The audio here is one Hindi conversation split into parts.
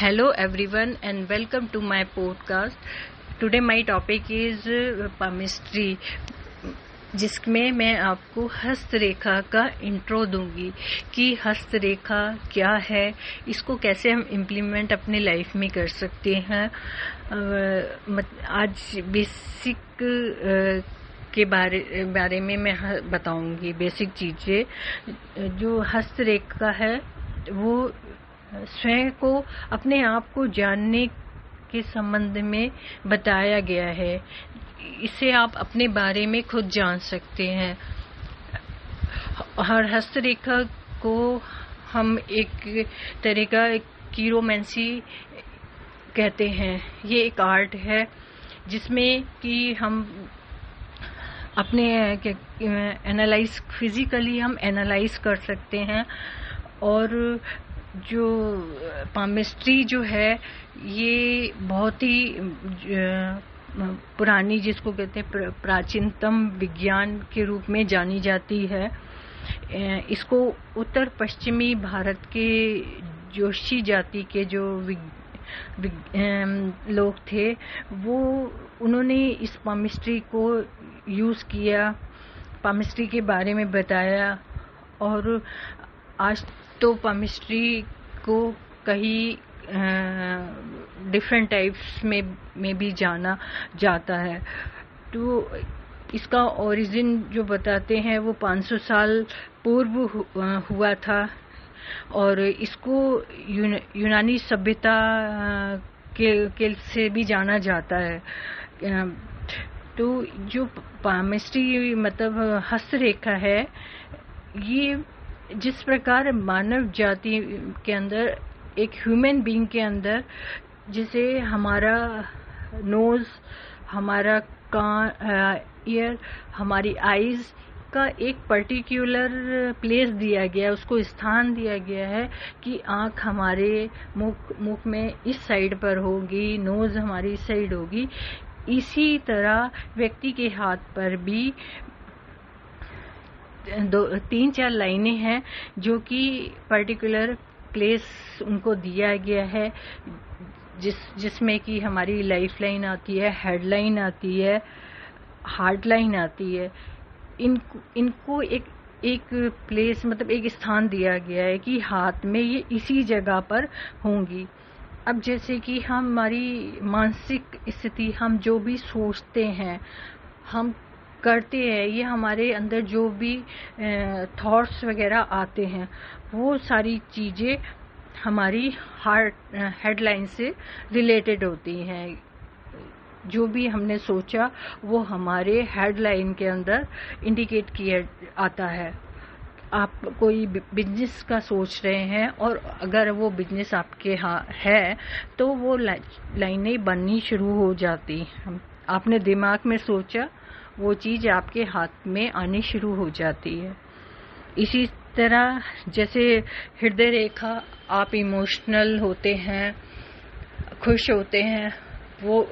Hello everyone and welcome to my podcast. Today my topic is palmistry, जिसमें मैं आपको हस्तरेखा का इंट्रो दूंगी कि हस्तरेखा क्या है, इसको कैसे हम इम्प्लीमेंट अपनी लाइफ में कर सकते हैं। आज बेसिक के बारे में मैं बताऊंगी। बेसिक चीज़ें जो हस्तरेखा है वो स्वयं को अपने आप को जानने के संबंध में बताया गया है। इससे आप अपने बारे में खुद जान सकते हैं। हर हस्तरेखा को हम एक तरह का कीरोमेंसी कहते हैं। ये एक आर्ट है जिसमें कि हम अपने फिजिकली हम एनालाइज कर सकते हैं। और जो पामिस्ट्री जो है ये बहुत ही पुरानी, जिसको कहते हैं प्राचीनतम विज्ञान के रूप में जानी जाती है। इसको उत्तर पश्चिमी भारत के जोशी जाति के जो लोग थे उन्होंने इस पामिस्ट्री को यूज़ किया, पामिस्ट्री के बारे में बताया। और आज तो पामिस्ट्री को कई डिफरेंट टाइप्स में भी जाना जाता है। तो इसका ओरिजिन जो बताते हैं वो 500 साल पूर्व हुआ था। और इसको यूनानी सभ्यता के से भी जाना जाता है। तो जो पामिस्ट्री मतलब हस्तरेखा है, ये जिस प्रकार मानव जाति के अंदर, एक ह्यूमन बीइंग के अंदर, जिसे हमारा नोज, हमारा कान, ईयर, हमारी आईज का एक पर्टिकुलर प्लेस दिया गया, उसको स्थान दिया गया है कि आँख हमारे मुख में इस साइड पर होगी, नोज हमारी इस साइड होगी। इसी तरह व्यक्ति के हाथ पर भी 3-4 लाइनें हैं जो कि पर्टिकुलर प्लेस उनको दिया गया है, जिसमें कि हमारी लाइफ लाइन आती है, हेड लाइन आती है, हार्ट लाइन आती है। इनको एक प्लेस मतलब एक स्थान दिया गया है कि हाथ में ये इसी जगह पर होंगी। अब जैसे कि हमारी मानसिक स्थिति, हम जो भी सोचते हैं, हम करते हैं, ये हमारे अंदर जो भी थॉट्स वगैरह आते हैं, वो सारी चीज़ें हमारी हेडलाइन से रिलेटेड होती हैं। जो भी हमने सोचा वो हमारे हेडलाइन के अंदर इंडिकेट किया आता है। आप कोई बिजनेस का सोच रहे हैं और अगर वो बिजनेस आपके है तो वो लाइनें बननी शुरू हो जाती हैं। आपने दिमाग में सोचा, वो चीज़ आपके हाथ में आनी शुरू हो जाती है। इसी तरह जैसे हृदय रेखा, आप इमोशनल होते हैं, खुश होते हैं, वो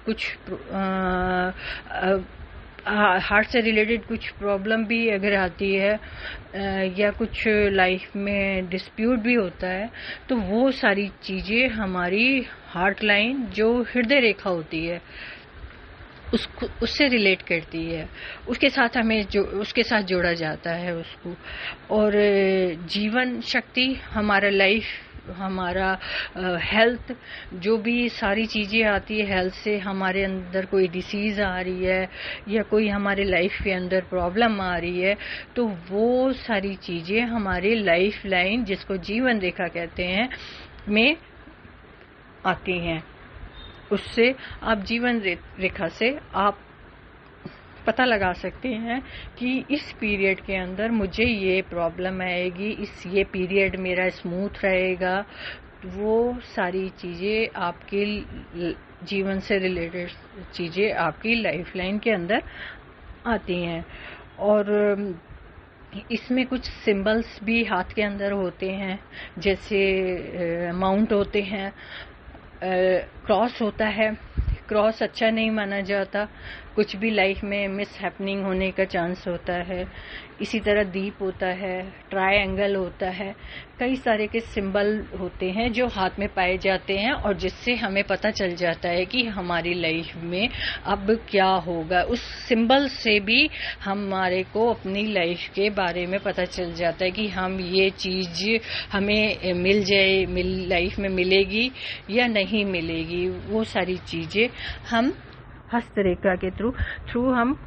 कुछ हार्ट से रिलेटेड कुछ प्रॉब्लम भी अगर आती है या कुछ लाइफ में डिस्प्यूट भी होता है, तो वो सारी चीज़ें हमारी हार्ट लाइन जो हृदय रेखा होती है उससे रिलेट करती है, उसके साथ उसके साथ जोड़ा जाता है उसको। और जीवन शक्ति, हमारा लाइफ, हमारा हेल्थ, जो भी सारी चीज़ें आती है हेल्थ से, हमारे अंदर कोई डिसीज़ आ रही है या कोई हमारे लाइफ के अंदर प्रॉब्लम आ रही है, तो वो सारी चीज़ें हमारे लाइफ लाइन, जिसको जीवन रेखा कहते हैं, में आती हैं। उससे आप जीवन रेखा से आप पता लगा सकते हैं कि इस पीरियड के अंदर मुझे ये प्रॉब्लम आएगी, ये पीरियड मेरा स्मूथ रहेगा। वो सारी चीज़ें आपके जीवन से रिलेटेड चीज़ें आपकी लाइफ लाइन के अंदर आती हैं। और इसमें कुछ सिंबल्स भी हाथ के अंदर होते हैं, जैसे माउंट होते हैं, क्रॉस होता है। क्रॉस अच्छा नहीं माना जाता, कुछ भी लाइफ में मिस हैपनिंग होने का चांस होता है। इसी तरह दीप होता है, ट्रायंगल होता है। कई सारे के सिंबल होते हैं जो हाथ में पाए जाते हैं और जिससे हमें पता चल जाता है कि हमारी लाइफ में अब क्या होगा। उस सिंबल से भी हमारे को अपनी लाइफ के बारे में पता चल जाता है कि हम ये चीज हमें लाइफ में मिलेगी या नहीं मिलेगी। वो सारी चीजें हम हस्तरेखा के थ्रू हम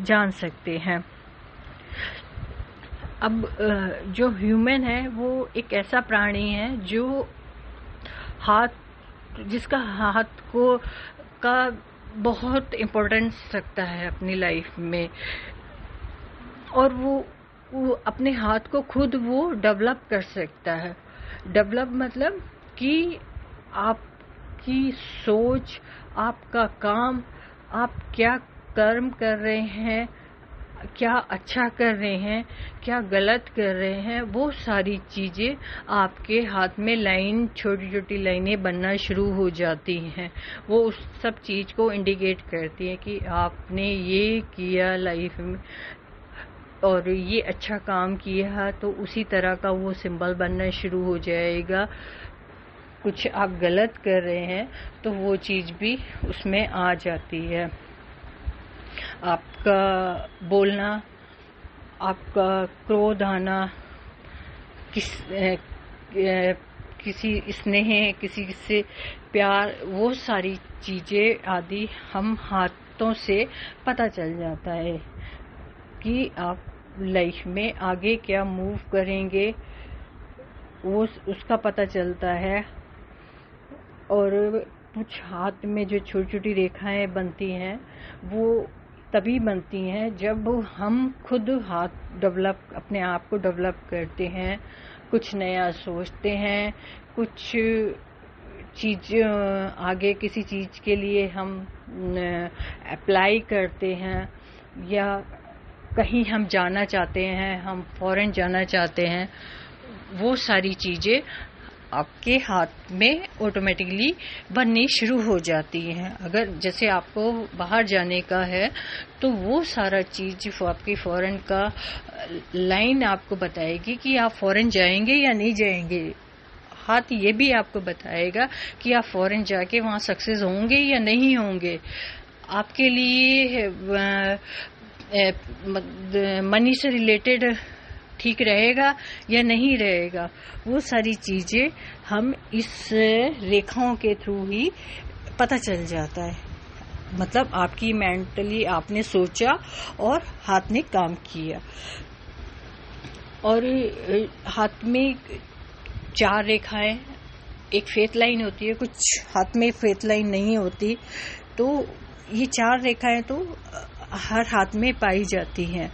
जान सकते हैं। अब जो ह्यूमन है वो एक ऐसा प्राणी है जो जिसका हाथ का बहुत इम्पोर्टेंस रखता है अपनी लाइफ में, और वो अपने हाथ को खुद वो डेवलप कर सकता है। डेवलप मतलब कि आपकी सोच, आपका काम, आप क्या कर्म कर रहे हैं, क्या अच्छा कर रहे हैं, क्या गलत कर रहे हैं, वो सारी चीजें आपके हाथ में छोटी छोटी लाइनें बनना शुरू हो जाती हैं। वो उस सब चीज को इंडिकेट करती हैं कि आपने ये किया लाइफ में और ये अच्छा काम किया, तो उसी तरह का वो सिंबल बनना शुरू हो जाएगा। कुछ आप गलत कर रहे हैं तो वो चीज भी उसमें आ जाती है। आपका बोलना, आपका क्रोध आना, किसी स्नेह, किसी से प्यार, वो सारी चीजें आदि हम हाथों से पता चल जाता है कि आप लाइफ में आगे क्या मूव करेंगे, वो उसका पता चलता है। और कुछ हाथ में जो छोटी छोटी रेखाएं बनती हैं वो तभी बनती हैं जब हम खुद अपने आप को डेवलप करते हैं, कुछ नया सोचते हैं, कुछ चीज आगे किसी चीज के लिए हम अप्लाई करते हैं, या कहीं हम जाना चाहते हैं, हम फॉरेन जाना चाहते हैं। वो सारी चीजें आपके हाथ में ऑटोमेटिकली बननी शुरू हो जाती हैं। अगर जैसे आपको बाहर जाने का है तो वो सारा चीज आपकी फॉरेन का लाइन आपको बताएगी कि आप फॉरेन जाएंगे या नहीं जाएंगे। हाथ ये भी आपको बताएगा कि आप फॉरेन जाके वहां सक्सेस होंगे या नहीं होंगे। आपके लिए मनी से रिलेटेड ठीक रहेगा या नहीं रहेगा, वो सारी चीजें हम इस रेखाओं के थ्रू ही पता चल जाता है। मतलब आपकी मेंटली आपने सोचा और हाथ ने काम किया। और हाथ में 4 रेखाएं, एक फेथ लाइन होती है, कुछ हाथ में फेथ लाइन नहीं होती। तो ये 4 रेखाएं तो हर हाथ में पाई जाती हैं,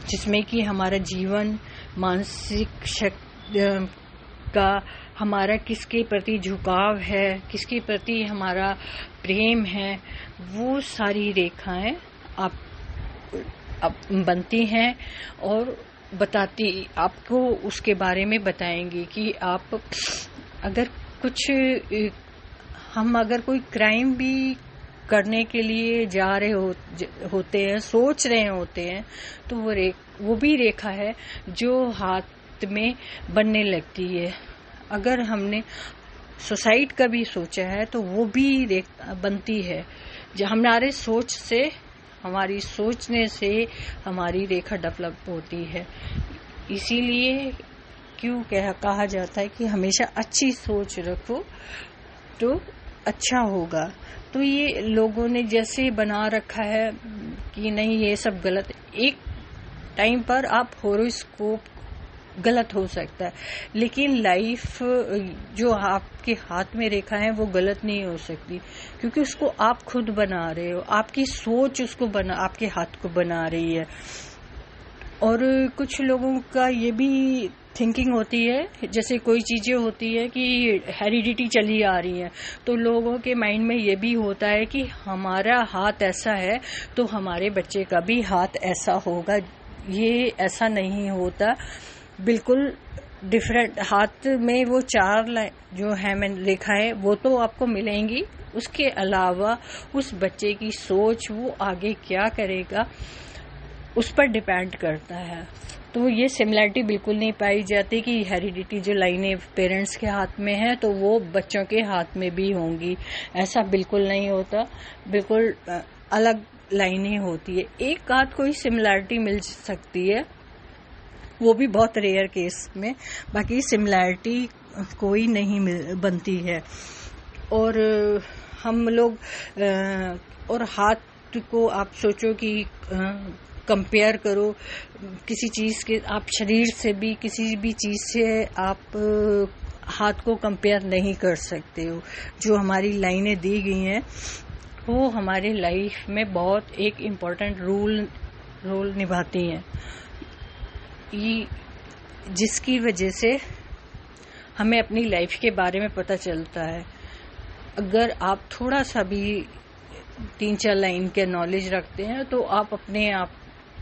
जिसमें कि हमारा जीवन, मानसिक शक्ति का हमारा किसके प्रति झुकाव है, किसके प्रति हमारा प्रेम है, वो सारी रेखाएं आप बनती हैं और आपको उसके बारे में बताएंगी कि आप अगर कोई क्राइम भी करने के लिए जा रहे होते हैं, सोच रहे होते हैं, तो वो भी रेखा है जो हाथ में बनने लगती है। अगर हमने सुसाइड का भी सोचा है तो वो भी रेखा बनती है। जब हमारी सोचने से हमारी रेखा डेवलप होती है। इसीलिए कहा जाता है कि हमेशा अच्छी सोच रखो तो अच्छा होगा। तो ये लोगों ने जैसे बना रखा है कि नहीं ये सब गलत, एक टाइम पर आप होरोस्कोप गलत हो सकता है, लेकिन लाइफ जो आपके हाथ में रेखा है वो गलत नहीं हो सकती, क्योंकि उसको आप खुद बना रहे हो, आपकी सोच आपके हाथ को बना रही है। और कुछ लोगों का ये भी थिंकिंग होती है, जैसे कोई चीजें होती है कि हेरिडिटी चली आ रही है, तो लोगों के माइंड में ये भी होता है कि हमारा हाथ ऐसा है तो हमारे बच्चे का भी हाथ ऐसा होगा। ये ऐसा नहीं होता, बिल्कुल डिफरेंट। हाथ में वो 4 जो है मैंने लिखा है वो तो आपको मिलेंगी, उसके अलावा उस बच्चे की सोच वो आगे क्या करेगा उस पर डिपेंड करता है। तो ये सिमिलैरिटी बिल्कुल नहीं पाई जाती कि हेरिडिटी जो लाइनें पेरेंट्स के हाथ में है तो वो बच्चों के हाथ में भी होंगी, ऐसा बिल्कुल नहीं होता। बिल्कुल अलग लाइनें होती है। एक आध कोई सिमिलैरिटी मिल सकती है, वो भी बहुत रेयर केस में, बाकी सिमिलैरिटी कोई नहीं बनती है। और हम लोग और हाथ को आप सोचो कि कंपेयर करो किसी चीज़ के, आप शरीर से भी किसी भी चीज़ से आप हाथ को कंपेयर नहीं कर सकते हो। जो हमारी लाइनें दी गई हैं वो हमारे लाइफ में बहुत एक इम्पॉर्टेंट रोल निभाती हैं, जिसकी वजह से हमें अपनी लाइफ के बारे में पता चलता है। अगर आप थोड़ा सा भी 3-4 लाइन के नॉलेज रखते हैं तो आप अपने आप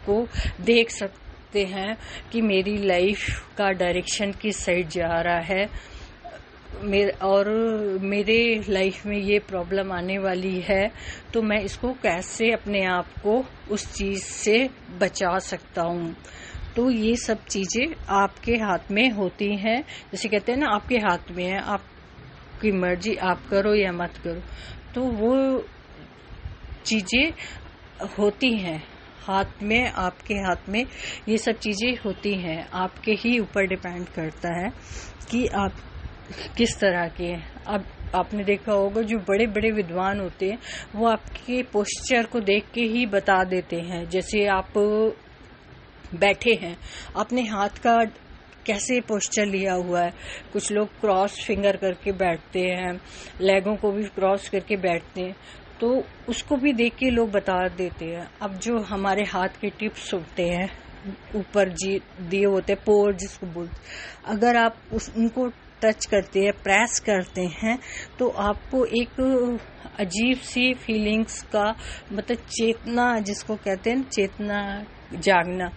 को देख सकते हैं कि मेरी लाइफ का डायरेक्शन किस साइड जा रहा है, मेरे लाइफ में ये प्रॉब्लम आने वाली है तो मैं इसको कैसे अपने आप को उस चीज़ से बचा सकता हूँ। तो ये सब चीज़ें आपके हाथ में होती हैं। जैसे कहते हैं ना, आपके हाथ में है, आपकी मर्जी, आप करो या मत करो। तो वो चीज़ें होती हैं हाथ में, आपके हाथ में ये सब चीज़ें होती हैं। आपके ही ऊपर डिपेंड करता है कि आप किस तरह के हैं। अब आपने देखा होगा जो बड़े बड़े विद्वान होते हैं वो आपके पोस्चर को देख के ही बता देते हैं। जैसे आप बैठे हैं, अपने हाथ का कैसे पोस्चर लिया हुआ है। कुछ लोग क्रॉस फिंगर करके बैठते हैं, लेगों को भी क्रॉस करके बैठते हैं, तो उसको भी देख के लोग बता देते हैं। अब जो हमारे हाथ के टिप्स होते हैं ऊपर दिए होते हैं, पोर जिसको बोलते, अगर आप उनको टच करते हैं, प्रेस करते हैं, तो आपको एक अजीब सी फीलिंग्स का मतलब चेतना जिसको कहते हैं, चेतना जागना,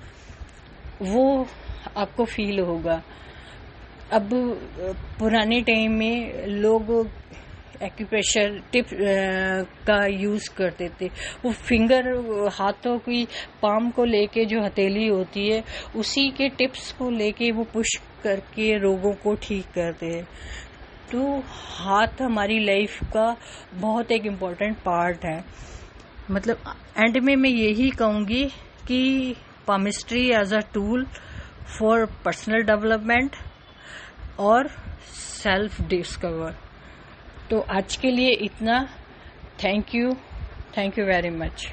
वो आपको फील होगा। अब पुराने टाइम में लोग एक्यूप्रेशर टिप का यूज करते थे। वो फिंगर, हाथों की पाम को लेके जो हथेली होती है उसी के टिप्स को लेके वो पुश करके रोगों को ठीक करते हैं। तो हाथ हमारी लाइफ का बहुत एक इम्पोर्टेंट पार्ट है। मतलब एंड में मैं यही कहूँगी कि palmistry as a tool for personal development और सेल्फ डिस्कवर। तो आज के लिए इतना। Thank you very much.